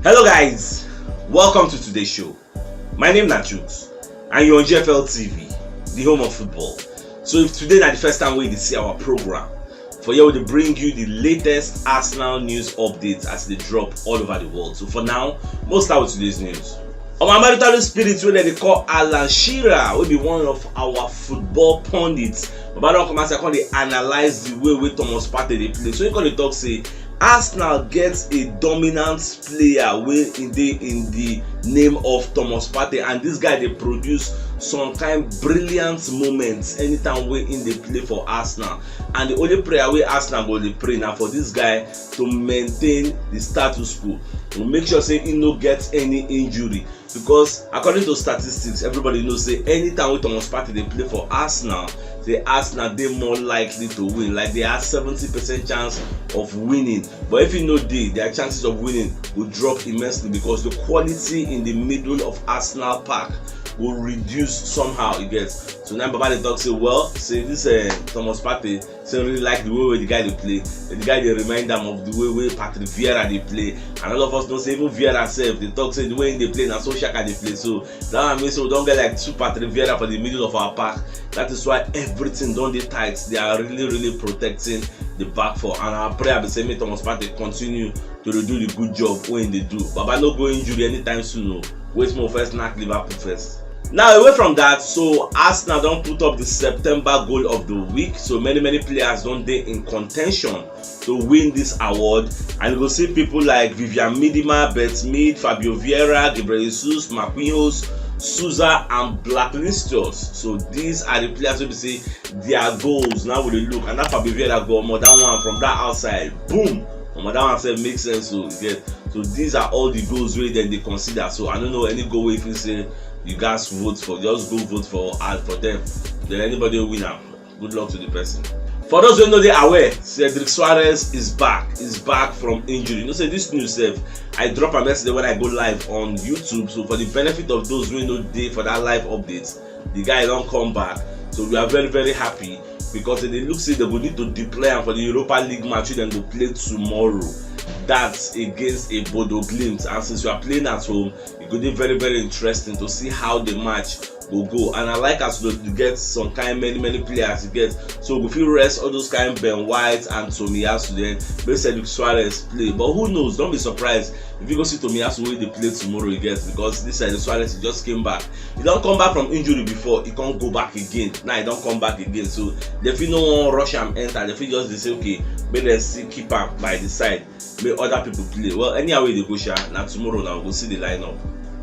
Hello guys, welcome to today's show. My name is CHUKS and you're on GFL TV, the home of football. So if today is the first time we see our program, for here we bring you the latest Arsenal news updates as they drop all over the world. So for now, we'll start with today's news. On my marital spirit, wey they call Alan Shearer, will be one of our football pundits. But I don't come and say, they analyze the way Thomas Partey they play. So you can talk say Arsenal gets a dominant player in the name of Thomas Partey, and this guy they produce some kind brilliant moments anytime we in the play for Arsenal. And the only prayer we Arsenal go dey pray now for this guy to maintain the status quo, to make sure say he no get any injury, because according to statistics everybody knows say anytime with Thomas Partey they play for Arsenal, say Arsenal they more likely to win. Like they have 70% chance of winning, but if you know their chances of winning will drop immensely because the quality in the middle of Arsenal park will reduce somehow. You get so now Baba they talk say, well, say this Thomas Partey say really like the way the guy they play, the guy they remind them of the way Patrick Vieira they play, and all of us know say even Vieira self they talk say the way they play now so Xhaka they play. So that means so we don't get like two Patrick Vieira for the middle of our park. That is why everything done the tight. They are really protecting the back four, and our prayer be say make Thomas Partey continue to do the good job when they do. Baba no go injury anytime soon. No, wait more first, knock Liverpool first. Now away from that, so Arsenal don't put up the September goal of the week. So many players don't they in contention to win this award, and you will see people like Vivian Miedema, Beth Mead, Fabio Vieira, Gabriel Jesus, Marquinhos, Souza, and Blacklistos. So these are the players who say their goals now will look, and that Fabio Vieira goal, more that one from that outside, boom. That one said makes sense. So so these are all the goals where then they consider. So I don't know any goal if you say you guys vote for, just go vote for them. Then anybody will win. Good luck to the person. For those who know they are aware, Cedric Soares is back from injury. You know, say this news I drop a message when I go live on YouTube. So for the benefit of those who know they for that live updates, the guy don't come back. So we are very happy because they look say they will need to deploy for the Europa League match then to play tomorrow. That's against a Bodo Glimt, and since you are playing at home, it could be very interesting to see how the match will go. And I like us to get some kind many players to get, so if you rest all those kind Ben White and Tomiyasu, then maybe Cedric Soares play. But who knows? Don't be surprised if you go see Tomiyasu when they play tomorrow, you get, because this Cedric Soares just came back. He don't come back from injury before, he can't go back again. Now he don't come back again. So definitely no one rush him enter. Definitely just they say okay, maybe they still keep him by the side. May other people play. Well, anyhow they go share. Now tomorrow now we'll see the lineup.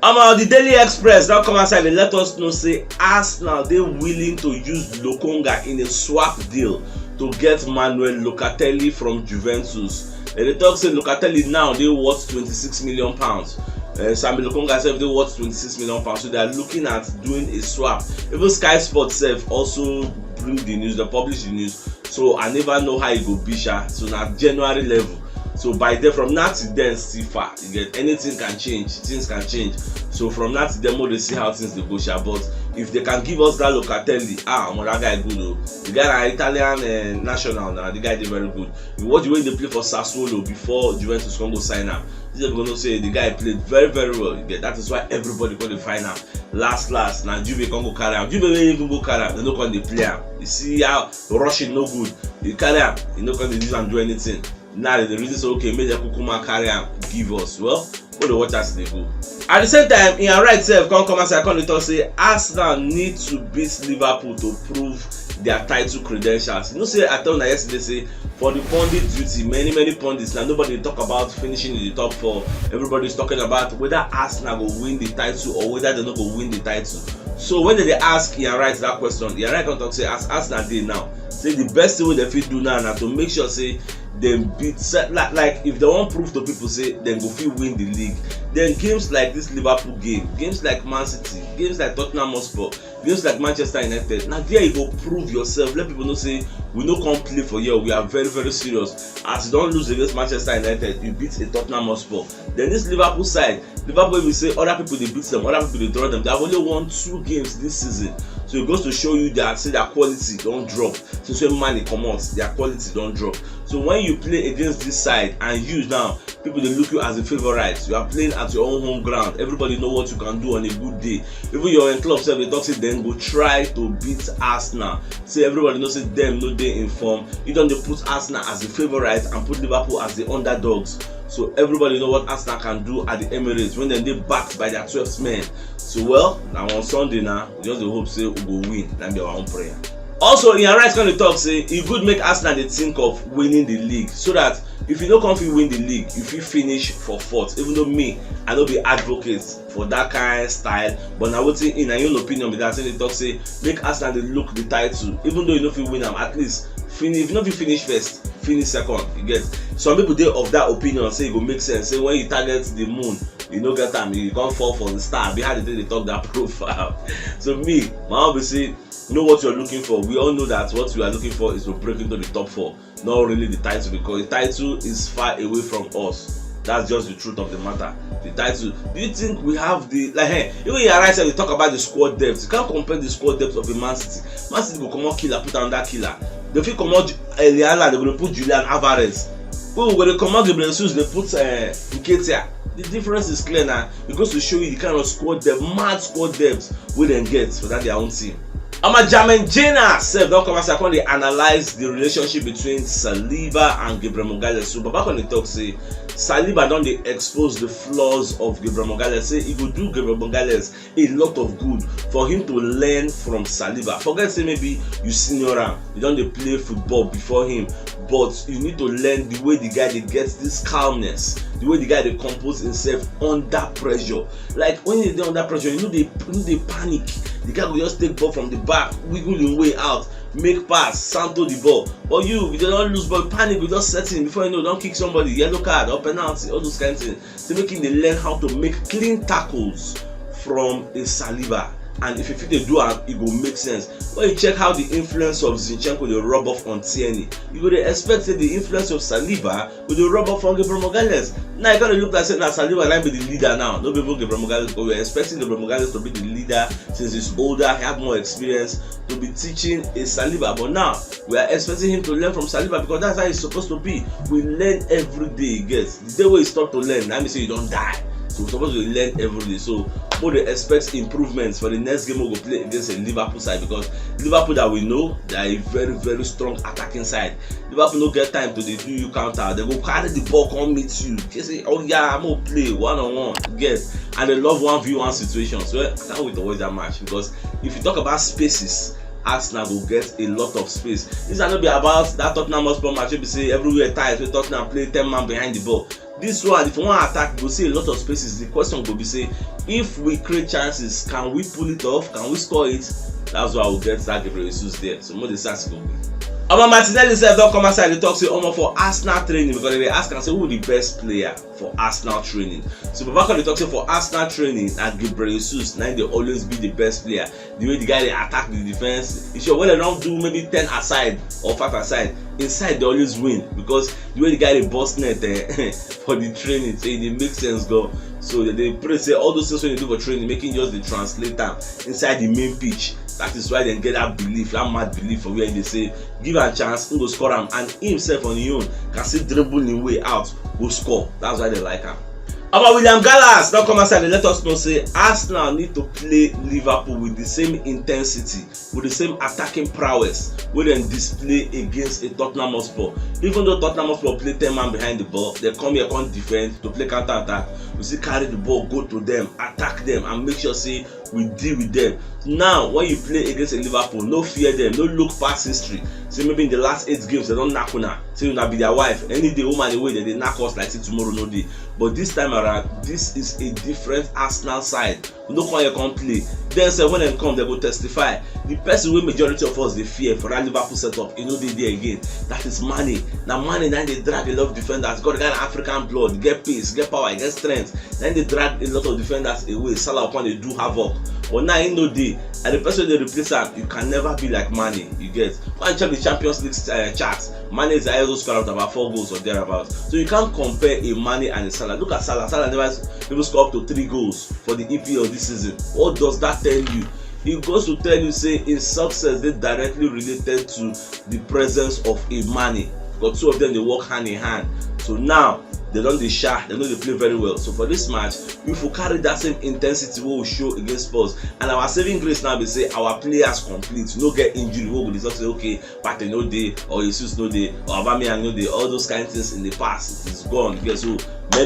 The Daily Express now come outside and let us know say Arsenal they willing to use Lokonga in a swap deal to get Manuel Locatelli from Juventus. And they talk say Locatelli now they worth £26 million. Sammy Lokonga self they worth £26 million. So they are looking at doing a swap. Even Sky Sports self also bring the news, they publish the news. So I never know how it go be. So now January level. So by then, from now to then, still far. You get anything can change, things can change. So from now to then, they see how things they go. But if they can give us that Locatelli, that guy good though. The guy is Italian national now. The guy is very good. You watch the way they play for Sassuolo before Juventus can go sign up. This is going to say the guy played very well. You get that is why everybody got the final. Last now Juve can go carry him. Juve may even go carry him. They don't can play him. You see how rushing no good. You carry him. You don't can use and do anything. Now the reason say okay, make the Kukuma carry and give us. Well, go to watch as they go. At the same time, in our right self, come and say Arsenal need to beat Liverpool to prove their title credentials. You know, say I told you yesterday say for the pundit duty, many pundits now nobody talk about finishing in the top 4. Everybody's talking about whether Arsenal will win the title or whether they're not going to win the title. So when they ask Ian Wright that question, Ian Wright can talk say as Arsenal did now. Say the best thing they fit do now to make sure say them beat like if they want proof to people say then go fit win the league. Then games like this Liverpool game, games like Man City, games like Tottenham Hotspur, games like Manchester United. Now there you go prove yourself. Let people know say we no come play for you. We are very serious. As you don't lose against Manchester United, you beat a Tottenham Hotspur. Then this Liverpool side, Liverpool will say other people they beat them, other people they draw them. They have only won 2 games this season. So it goes to show you that say their quality don't drop. Since when money come out, their quality don't drop. So when you play against this side and you now, people they look you as a favorite. You are playing at your own home ground. Everybody know what you can do on a good day. Even your own club self, they talk say then go try to beat Arsenal. Say everybody knows say them no they inform. You don't put Arsenal as the favorite and put Liverpool as the underdogs. So everybody know what Arsenal can do at the Emirates when they backed by their 12th men. So well, now on Sunday now, we just hope say we go win. That'll be our own prayer. Also, in your right kind of talk say it could make Arsenal they think of winning the league, so that if you don't come to win the league, if you finish for 4th, even though me I don't be advocate for that kind of style, but now what's in my own opinion, with that say they talk say make Arsenal they look the title, even though you know if you win them, at least finish. If you know if you finish first, finish second. You get some people they of that opinion say it will make sense. Say when you target the moon, you know get time, you can't fall for the star. Behind the day they talk that profile. So me, my own be say, know what you're looking for. We all know that what we are looking for is to break into the top 4, not really the title, because the title is far away from us. That's just the truth of the matter. The title. Do you think we have the even in your right side we talk about the squad depth. You can't compare the squad depth of a Man City. Man City will come out killer, put another killer. They feel come out Eliana, they're going to put Julian Alvarez. When they come out Gabriel Jesus, they put Nketiah. The difference is clear now. It goes to show you the kind of squad depth, mad squad depth we then get for that their own team. I'm a German Jena self don't come as I they analyze the relationship between Saliba and Gabriel Magalhaes. So back on the talk say Saliba don't they expose the flaws of Gabriel Magalhaes. Say he will do Gabriel Magalhaes a lot of good for him to learn from Saliba. Forget say maybe you senior him, you don't they play football before him, but you need to learn the way the guy they gets this calmness, the way the guy they compose himself under pressure. Like when you're under pressure, you know they panic. The guy will just take ball from the back, wiggle your way out, make pass, santo the ball. But you don't lose ball, panic, you just set in before you know, don't kick somebody, yellow card or penalty, all those kinds of things. So making them learn how to make clean tackles from a Saliba. And if you feel they do it will make sense. When you check how the influence of Zinchenko will rub off on Tierney, you would expect that the influence of Saliba will rub off on Gabriel Magalhaes. Now you gotta look like saying that Saliba might be the leader now. No people Gabriel Magalhaes, but we're expecting Gabriel Magalhaes to be the leader since he's older, he have more experience to be teaching a Saliba. But now we are expecting him to learn from Saliba because that's how he's supposed to be. We learn every day he gets. The day where he start to learn, that means you don't die. So we're supposed to learn every day. So what they expect improvements for the next game we'll go play against a Liverpool side, because Liverpool that we know they are a very very strong attacking side. Liverpool no get time to do you counter. They go carry the ball, come meet you. They say, oh yeah, I'm gonna play one-on-one. Get and they love 1v1 situations. So I can't wait to watch that match, because if you talk about spaces, Arsenal will get a lot of space. This will not be about that Tottenham Hotspur match. We say everywhere tight, we Tottenham play 10 man behind the ball. This one, if you want to attack, we'll see a lot of spaces. The question will be say, if we create chances, can we pull it off? Can we score it? That's why we'll get that Gabriel Jesus there. So more the stats go. Martinelli said don't come outside the talk say for Arsenal training, because they ask and say who the best player for Arsenal training. So back on the talk say for Arsenal training at Gabriel Jesus, now they always be the best player. The way the guy they attack the defense, it's sure when they don't do maybe 10 aside or 5 aside, inside they always win, because the way the guy they bust net for the training, say it makes sense go. So they pray say all those things when they do for training, making just the translator inside the main pitch. That is why they get that belief, that mad belief for where they say give a chance, he go score him, and himself on his own can still dribble his way out, go score. That's why they like him. About William Gallas, don't come outside and let us know say Arsenal need to play Liverpool with the same intensity, with the same attacking prowess we then display against a Tottenham Hotspur. Even though Tottenham Hotspur play 10 man behind the ball, they come here, come defend to play counter attack. We see carry the ball, go to them, attack them, and make sure say we deal with them. Now when you play against a Liverpool, no fear them, no look past history. Say maybe in the last 8 games they don't knock una, say una be their wife. Any day woman away they knock us like say tomorrow no day. But this time around, this is a different Arsenal side. We no come here come play. Then say when they come, they go testify. The person wey majority of us they fear for that Liverpool setup, you know they there again. That is Mane. Now Mane now they drag a lot of defenders. Got the kind of African blood, get pace, get power, get strength. Then they drag a lot of defenders away. Salah upon they do havoc. But now in no day, and the person they replace him, you can never be like Mane. You get. When you check the Champions League charts, Mane is the highest scorer of about 4 goals or thereabouts. So you can't compare a Mane and a Salah. Look at Salah. Salah never scored up to 3 goals for the EPL this season. What does that tell you? it goes to tell you say in success dey directly related to the presence of a Mane, because two of them dey work hand in hand. So now they don dey sharp, they know they play very well. So for this match, if we carry that same intensity wey we show against Spurs, and our saving grace now be say our players complete, no get injury wey go dey talk say okay, Partey no dey, or Jesus no dey, or Aubameyang no dey, all those kind of things in the past, it is gone. Because so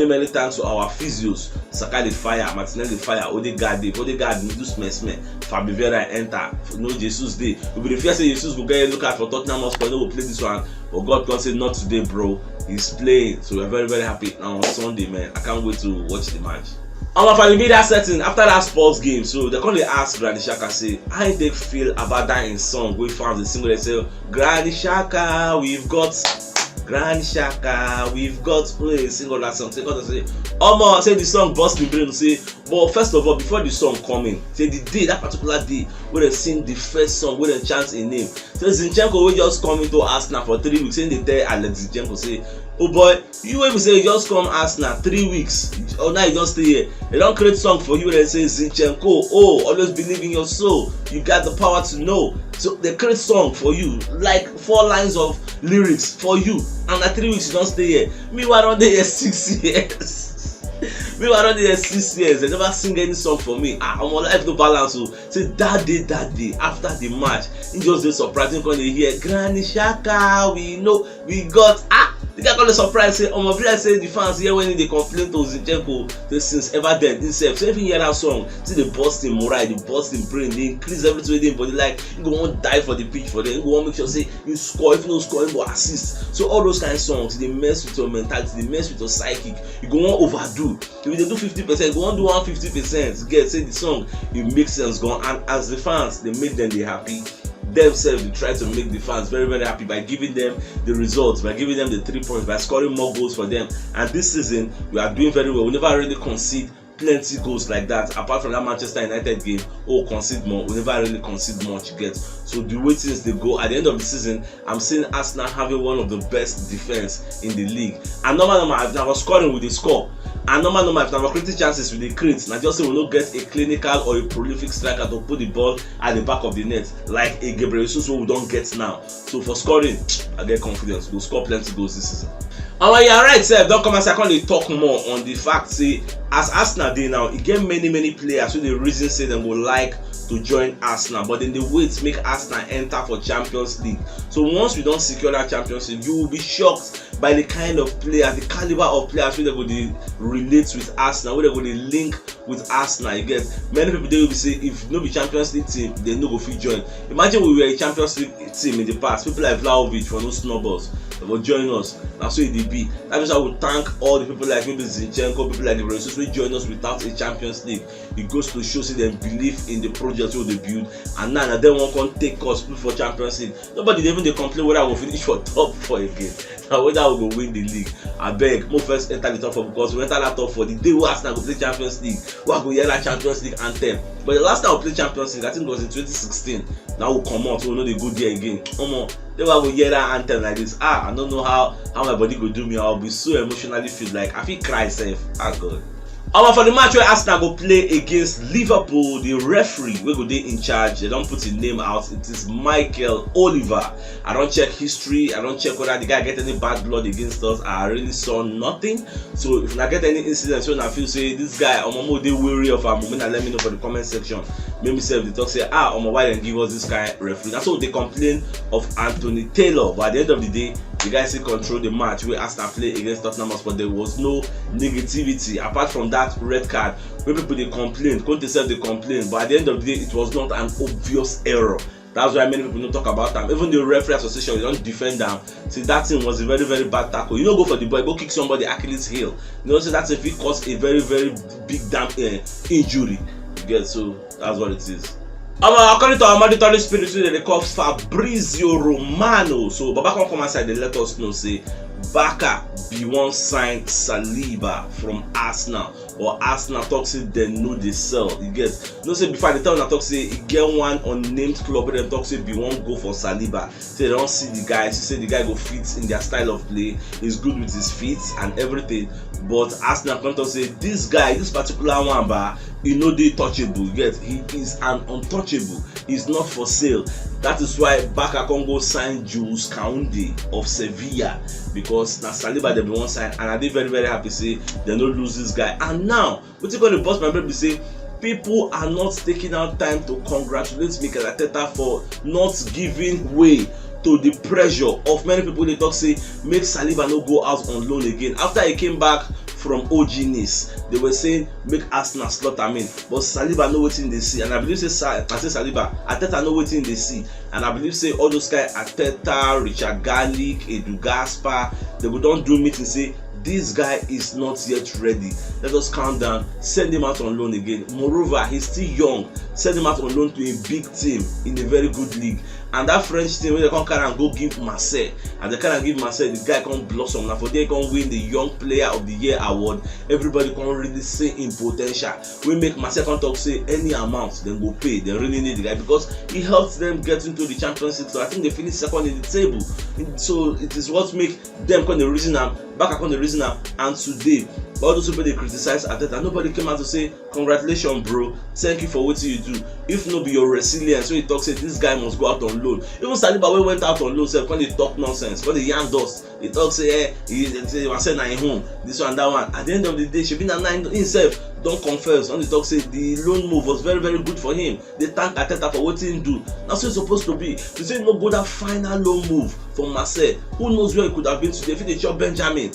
many thanks to our physios, Saka the fire, Martinelli the fire, Odegaard dey, Odegaard do smell, Fabio Vieira enter, no Jesus dey. We be the fear say Jesus go get a look at for Tottenham Hotspur, no go play this one, but God can say not today, bro. He's playing, so we're very happy now on Sunday, man. I can't wait to watch the match. For the media setting after that sports game, so they come dey ask Granny Xhaka say, how they feel about that in song we found the single. They say, Granny Xhaka, we've got Granny Xhaka, we've got a single that song. Say, say the song burst me brain. Say, but first of all, before the song coming, say the day, that particular day where they sing the first song, where they chant a name. So Zinchenko will just come into Arsenal for 3 weeks. Then they tell Alex Zinchenko say, oh boy, you will say you just come Arsenal 3 weeks, or now you just stay here. They don't create song for you and say Zinchenko, oh, always believe in your soul. You got the power to know. So they create song for you, like 4 lines of lyrics for you, and at 3 weeks you don't stay here. Meanwhile, on there 6 years. Meanwhile, on there 6 years, they never sing any song for me. I'm on life no balance. So say that day, after the match, he just dey surprising when they hear Granny Xhaka, we know we got the guy gonna surprise say, I say the fans here when they complain to Zinchenko since ever then himself. So even hear that song, see the burst in morale, the burst in brain, they increase everything in body. Like you go want die for the pitch for them, you go want make sure say you score, if you don't score, you go assist. So all those kind of songs, they mess with your mentality, they mess with your psychic. You go want overdo. If they do 50%, you go want do 150%. Get say the song, it makes sense gone. And as the fans, they make them they happy. Themselves, they try to make the fans very happy by giving them the results, by giving them the 3 points, by scoring more goals for them. And this season we are doing very well. We never really concede plenty goals like that, apart from that Manchester United game. Concede more, we never really concede much. Get so the way things they go at the end of the season, I'm seeing Arsenal having one of the best defense in the league. And normal if I was scoring with the score, and normal if I creating chances with the create, and I just say we don't get a clinical or a prolific striker to put the ball at the back of the net like a Gabriel Jesus, what we don't get now. So for scoring, I get confidence. We'll score plenty goals this season. And when you're right, sir, don't come and say I can't talk more on the fact say as Arsenal dey now, it get many players who the reason say them will like to join Arsenal, but then they wait to make Arsenal enter for Champions League. So once we don't secure that Champions League, you will be shocked by the kind of players, the caliber of players where they go to relate with Arsenal, where they go to link with Arsenal. You get many people they will be say if no be Champions League team, they no go fit join. Imagine we were a Champions League team in the past, people like Vlahovic for no snowballs, they will join us. That's what it be. That means I would thank all the people like maybe Zinchenko, people like Gabriel Jesus who join us without a Champions League. It goes to show say them believe in the project wey they build, and now they won't come take us for Champions League. Nobody even they complain whether I will finish for top 4 again, or whether I will go win the league. I beg, more first enter the top 4, because we enter that top 4 the day we Arsenal go play Champions League. We go hear that Champions League anthem. But the last time we played Champions League, I think it was in 2016. Now we come out, so we know they go there again. They will hear that anthem like this. I don't know how my body go do me. I'll be so emotionally feel like I feel cry self. God. For the match where Arsenal go play against Liverpool, the referee will go dey in charge. They don't put his name out. It is Michael Oliver. I don't check history. I don't check whether the guy get any bad blood against us. I really saw nothing. So if I get any incidents when I feel say this guy they weary of our moment, let me know for the comment section. Maybe self they talk say why they give us this guy referee. That's what they complain of Anthony Taylor. But at the end of the day, the guy still control the match where Arsenal play against Tottenham Hotspur. There was no negativity apart from that red card where people they complain. Conte said they complain, but at the end of the day, it was not an obvious error. That's why many people don't talk about them. Even the referee association, they don't defend them. See, that thing was a very bad tackle. You don't go for the ball, go kick somebody Achilles heel. You know, so that's if it caused a very big damn injury. You get, so that's what it is. According to our mandatory spirit, they call Fabrizio Romano. So Baba come outside, they let us know say Baka be one sign Saliba from Arsenal, or Arsenal talk say they know they sell. You get no say before they tell them talk say you get one unnamed club, but them talk say be one go for Saliba. Say they don't see the guy. Say the guy go fit in their style of play. He's good with his feet and everything. But Arsenal come to say this guy, this particular one, but he know they touchable. You get he is an untouchable. He's not for sale. That is why Barca Congo signed Jules Koundé of Sevilla, because now Saliba they be one side, and I dey very very happy say they don't lose this guy. And now what you gonna bust my brain be say people are not taking out time to congratulate Mikel Arteta for not giving way to the pressure of many people. They talk say make Saliba no go out on loan again after he came back from OG Nice. They were saying make Arsenal slaughter him, but Saliba know wetin they see, and I believe say Saliba Arteta know wetin they see, and I believe say all those guys Arteta, Richard Garlic, Edu Gaspar, they will don't do meeting say this guy is not yet ready. Let us calm down, send him out on loan again. Moreover, he's still young. Send him out on loan to a big team in a very good league. And that French team, when they come carry and go give Marseille, and they can give Marseille, the guy can blossom. Now for they can win the Young Player of the Year award. Everybody can really say in potential. We make Marseille can talk say any amount, then go pay. They really need the guy because he helps them get into the Champions League. So I think they finished second in the table. So it is what make them kind of reason them back on the reason them. And today, all those people they criticize Arteta, nobody came out to say congratulations, bro. Thank you for what you do. If no be your resilience, when you talk say this guy must go out on loan. Even Saliba when went out on loan, say when they talk nonsense, when they young dust, they talk say he was saying na home, this one that one. At the end of the day, she been a nine himself. Don't confess. When they talk say the loan move was very very good for him. They thank Arteta for what he do. That's what it's supposed to be. To say no go that final loan move from Marseille. Who knows where he could have been today if they chop Benjamin.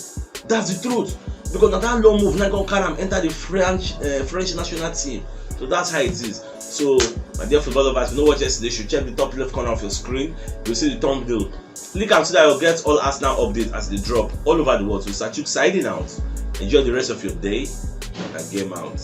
That's the truth. Because now that long move now gonna carry him enter the French national team. So that's how it is. So my dear football lovers, if you know what yesterday, you should check the top left corner of your screen. You'll see the thumbnail. Click and so that you'll get all Arsenal updates as they drop all over the world. So CHUKS signing out. Enjoy the rest of your day and game out.